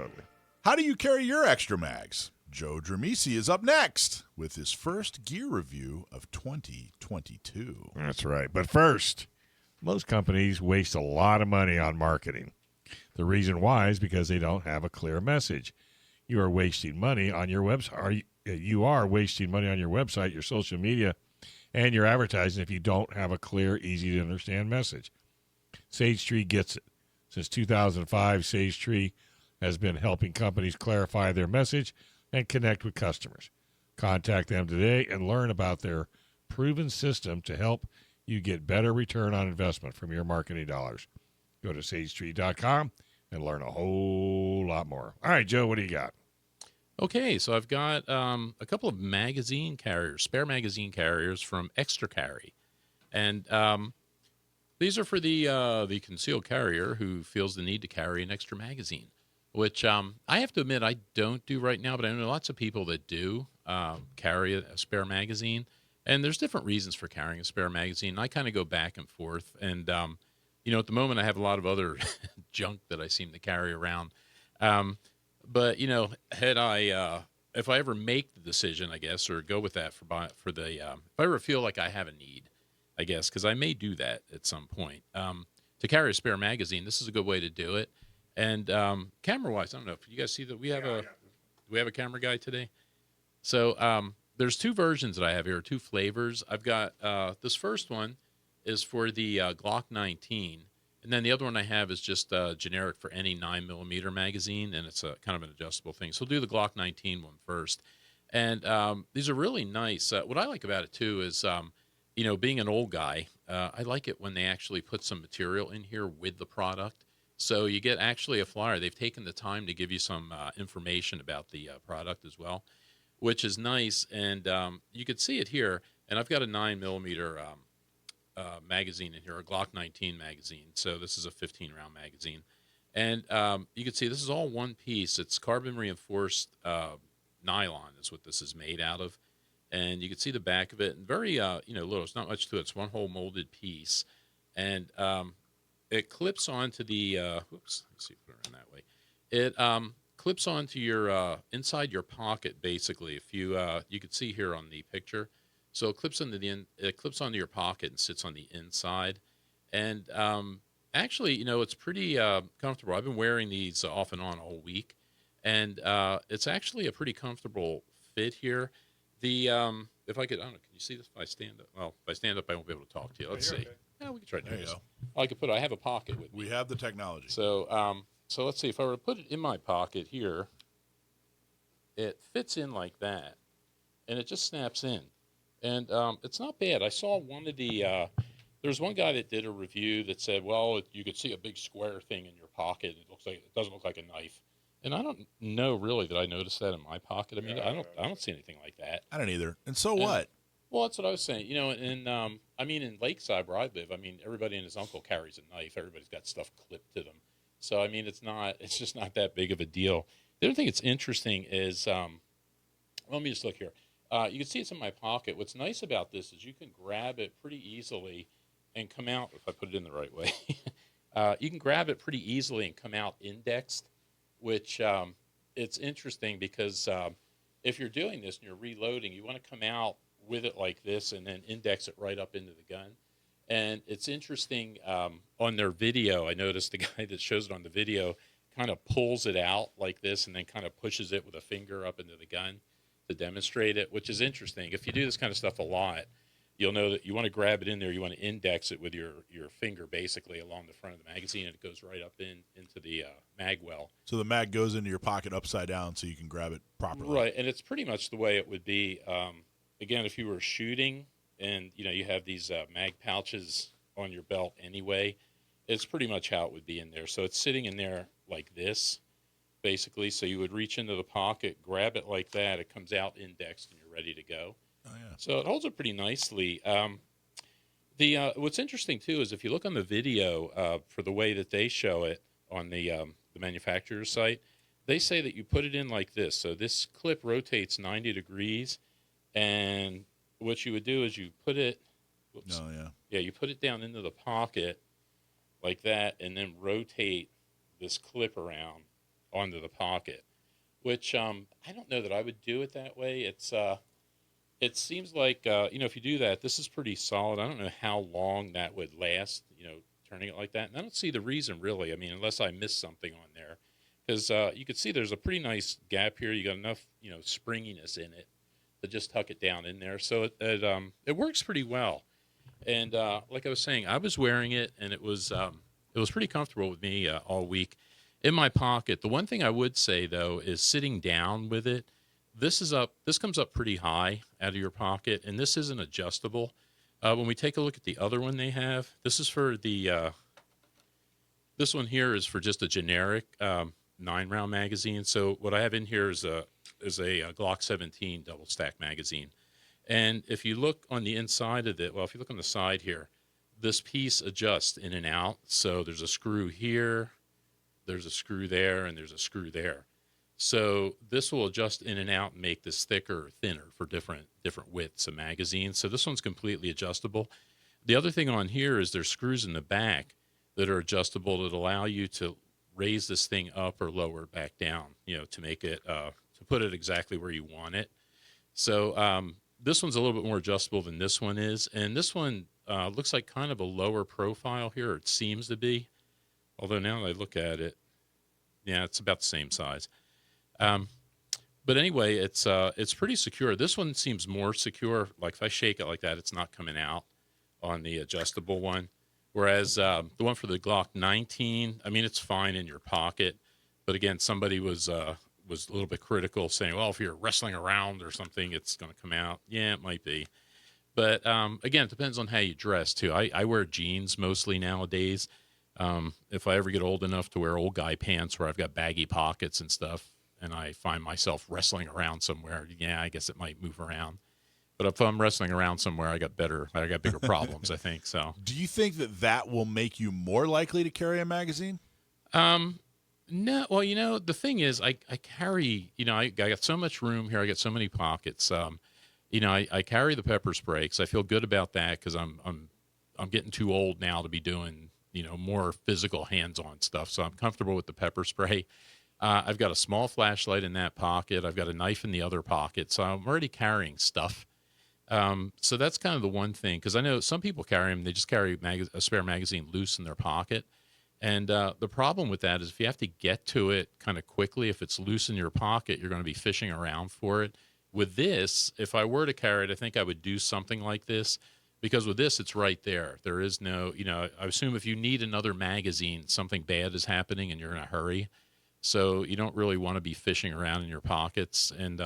shortly. How do you carry your extra mags? Joe Drammissi is up next with his first gear review of 2022. That's right. But first, most companies waste a lot of money on marketing. The reason why is because they don't have a clear message. You are wasting money on your website. You are wasting money on your website, your social media, and your advertising if you don't have a clear, easy-to-understand message. Sage Tree gets it. Since 2005, Sage Tree has been helping companies clarify their message and connect with customers. Contact them today and learn about their proven system to help you get better return on investment from your marketing dollars. Go to sagetree.com and learn a whole lot more. All right, Joe, what do you got? Okay, so I've got a couple of magazine carriers, spare magazine carriers from Extra Carry. And these are for the concealed carrier who feels the need to carry an extra magazine, which I have to admit I don't do right now, but I know lots of people that do carry a spare magazine. And there's different reasons for carrying a spare magazine. I kind of go back and forth. And, at the moment I have a lot of other junk that I seem to carry around. But, had I, if I ever make the decision, I guess, or go with that if I ever feel like I have a need, I guess, because I may do that at some point, to carry a spare magazine, this is a good way to do it. And camera-wise, I don't know if you guys see that we have a camera guy today. So there's two versions that I have here, two flavors. I've got this first one is for the Glock 19. And then the other one I have is just generic for any 9mm magazine, and it's a kind of an adjustable thing. So we'll do the Glock 19 one first. And these are really nice. What I like about it, too, is, being an old guy, I like it when they actually put some material in here with the product. So you get actually a flyer. They've taken the time to give you some information about the product as well, which is nice. And you could see it here. And I've got a 9mm magazine in here, a Glock 19 magazine. So this is a 15-round magazine. And you can see this is all one piece. It's carbon reinforced nylon is what this is made out of. And you can see the back of it. And very, little. It's not much to it. It's one whole molded piece. And it clips onto the, let's see, put it around that way. It clips onto your, inside your pocket, basically. If you, you can see here on the picture. So it clips onto your pocket and sits on the inside. And actually, it's pretty comfortable. I've been wearing these off and on all week. And it's actually a pretty comfortable fit here. The if I could, I don't know, can you see this if I stand up? Well, if I stand up, I won't be able to talk to you. Let's see. Okay. Yeah, we can try to do this. I have a pocket with me. We have the technology. So, so let's see. If I were to put it in my pocket here, it fits in like that, and it just snaps in. And it's not bad. I saw one of the, there's one guy that did a review that said, well, you could see a big square thing in your pocket. It doesn't look like a knife. And I don't know really that I noticed that in my pocket. I mean, I don't see anything like that. I don't either. And so what? Well, that's what I was saying. In Lakeside where I live, everybody and his uncle carries a knife. Everybody's got stuff clipped to them. So, it's just not that big of a deal. The other thing that's interesting is, let me just look here. You can see it's in my pocket. What's nice about this is you can grab it pretty easily and come out, if I put it in the right way, you can grab it pretty easily and come out indexed, which it's interesting because if you're doing this and you're reloading, you want to come out with it like this and then index it right up into the gun. And it's interesting on their video, I noticed the guy that shows it on the video kind of pulls it out like this and then kind of pushes it with a finger up into the gun to demonstrate it, which is interesting. If you do this kind of stuff a lot, you'll know that you want to grab it in there, you want to index it with your finger basically along the front of the magazine, and it goes right up into the mag well. So the mag goes into your pocket upside down so you can grab it properly. Right, and it's pretty much the way it would be. Again, if you were shooting and you have these mag pouches on your belt anyway, it's pretty much how it would be in there. So it's sitting in there like this, basically. So you would reach into the pocket, grab it like that. It comes out indexed, and you're ready to go. Oh, yeah. So it holds it pretty nicely. What's interesting, too, is if you look on the video for the way that they show it on the manufacturer's site, they say that you put it in like this. So this clip rotates 90 degrees, and what you would do is you put it, you put it down into the pocket like that, and then rotate this clip around onto the pocket, which I don't know that I would do it that way. It seems like if you do that, this is pretty solid. I don't know how long that would last, turning it like that. And I don't see the reason really. I mean, unless I missed something on there, because you could see there's a pretty nice gap here. You got enough springiness in it to just tuck it down in there. So it works pretty well. And like I was saying, I was wearing it, and it was pretty comfortable with me all week in my pocket. The one thing I would say though is sitting down with it. This comes up pretty high out of your pocket, and this isn't adjustable. When we take a look at the other one they have, this is for the this one here is for just a generic 9-round magazine. So what I have in here is a Glock 17 double stack magazine. And if you look on the inside of it, if you look on the side here, this piece adjusts in and out. So there's a screw here, there's a screw there, and there's a screw there. So this will adjust in and out and make this thicker or thinner for different widths of magazines. So this one's completely adjustable. The other thing on here is there's screws in the back that are adjustable that allow you to raise this thing up or lower it back down, to make it, to put it exactly where you want it. So this one's a little bit more adjustable than this one is. And this one looks like kind of a lower profile here, or it seems to be. Although now that I look at it, yeah, it's about the same size. But anyway, it's pretty secure. This one seems more secure. Like if I shake it like that, it's not coming out on the adjustable one. Whereas the one for the Glock 19, I mean, it's fine in your pocket. But again, somebody was a little bit critical, saying, well, if you're wrestling around or something, it's going to come out. Yeah, it might be. But again, it depends on how you dress too. I wear jeans mostly nowadays. If I ever get old enough to wear old guy pants where I've got baggy pockets and stuff, and I find myself wrestling around somewhere, yeah, I guess it might move around. But if I'm wrestling around somewhere, I got bigger problems, I think. So, do you think that will make you more likely to carry a magazine? No. Well, the thing is, I carry, I got so much room here. I got so many pockets. I carry the pepper spray because I feel good about that because I'm getting too old now to be doing, more physical hands-on stuff. So I'm comfortable with the pepper spray. I've got a small flashlight in that pocket. I've got a knife in the other pocket. So I'm already carrying stuff. So that's kind of the one thing, because I know some people carry them. They just carry a spare magazine loose in their pocket. And the problem with that is if you have to get to it kind of quickly, if it's loose in your pocket, you're going to be fishing around for it. With this, if I were to carry it, I think I would do something like this, because with this, it's right there. There is no, I assume if you need another magazine, something bad is happening and you're in a hurry. So you don't really want to be fishing around in your pockets. And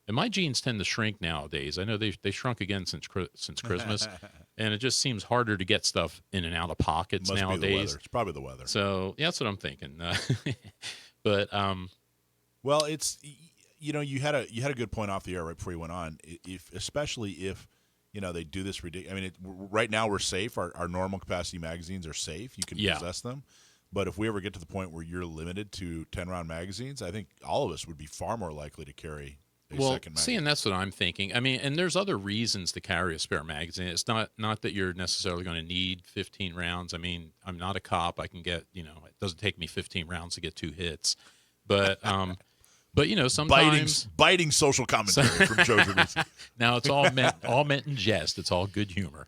my jeans tend to shrink nowadays. I know they shrunk again since Christmas, and it just seems harder to get stuff in and out of pockets nowadays. Be the weather. It's probably the weather. So yeah, that's what I'm thinking. But well, it's you had a good point off the air right before you went on. Especially if they do this ridiculous. I mean, right now we're safe. Our normal capacity magazines are safe. You can possess them. But if we ever get to the point where you're limited to 10-round magazines, I think all of us would be far more likely to carry a second magazine. And that's what I'm thinking. I mean, and there's other reasons to carry a spare magazine. It's not that you're necessarily going to need 15 rounds. I mean, I'm not a cop. I can get, it doesn't take me 15 rounds to get 2 hits. But sometimes biting social commentary from Joe Drammissi. Now it's all meant in jest. It's all good humor.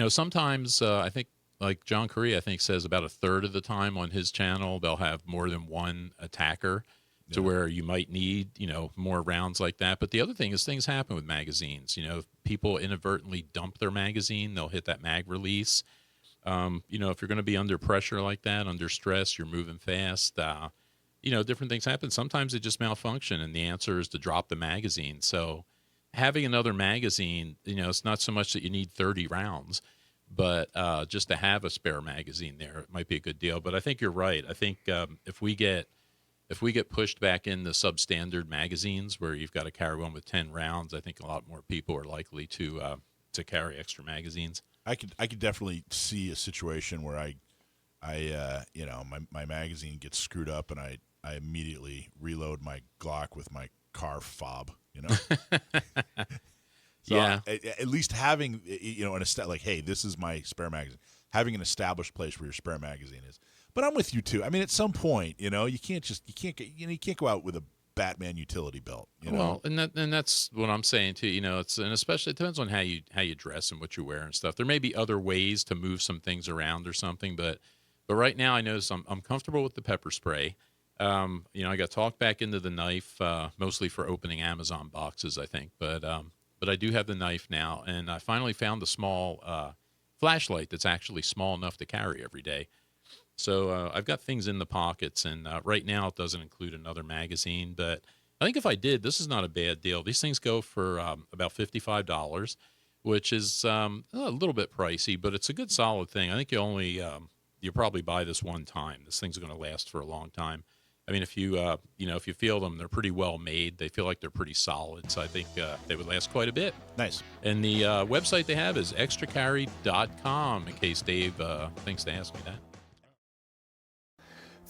Sometimes I think, like John Curry, I think, says about a third of the time on his channel, they'll have more than one attacker to where you might need, more rounds like that. But the other thing is things happen with magazines. If people inadvertently dump their magazine, they'll hit that mag release. If you're going to be under pressure like that, under stress, you're moving fast, different things happen. Sometimes they just malfunction, and the answer is to drop the magazine. So having another magazine, it's not so much that you need 30 rounds, but just to have a spare magazine there, it might be a good deal. But I think you're right. I think if we get pushed back into substandard magazines where you've got to carry one with 10 rounds, I think a lot more people are likely to carry extra magazines. I could definitely see a situation where my magazine gets screwed up and I immediately reload my Glock with my car fob. So yeah. At least having, hey, this is my spare magazine. Having an established place where your spare magazine is. But I'm with you too. I mean, at some point, you can't go out with a Batman utility belt. Well, and that's what I'm saying too. And especially it depends on how you dress and what you wear and stuff. There may be other ways to move some things around or something, but right now I notice I'm comfortable with the pepper spray. I got talked back into the knife, mostly for opening Amazon boxes, I think. But I do have the knife now, and I finally found the small flashlight that's actually small enough to carry every day. So I've got things in the pockets, and right now it doesn't include another magazine. But I think if I did, this is not a bad deal. These things go for about $55, which is a little bit pricey, but it's a good solid thing. I think you'll probably buy this one time. This thing's going to last for a long time. I mean, if you feel them, they're pretty well made. They feel like they're pretty solid, so I think they would last quite a bit. Nice. And the website they have is extracarry.com, in case Dave thinks to ask me that.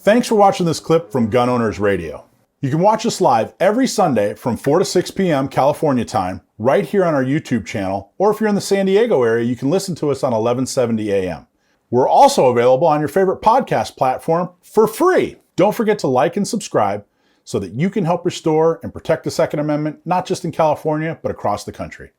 Thanks for watching this clip from Gun Owners Radio. You can watch us live every Sunday from 4 to 6 p.m. California time, right here on our YouTube channel, or if you're in the San Diego area, you can listen to us on 1170 a.m. We're also available on your favorite podcast platform for free. Don't forget to like and subscribe so that you can help restore and protect the Second Amendment, not just in California, but across the country.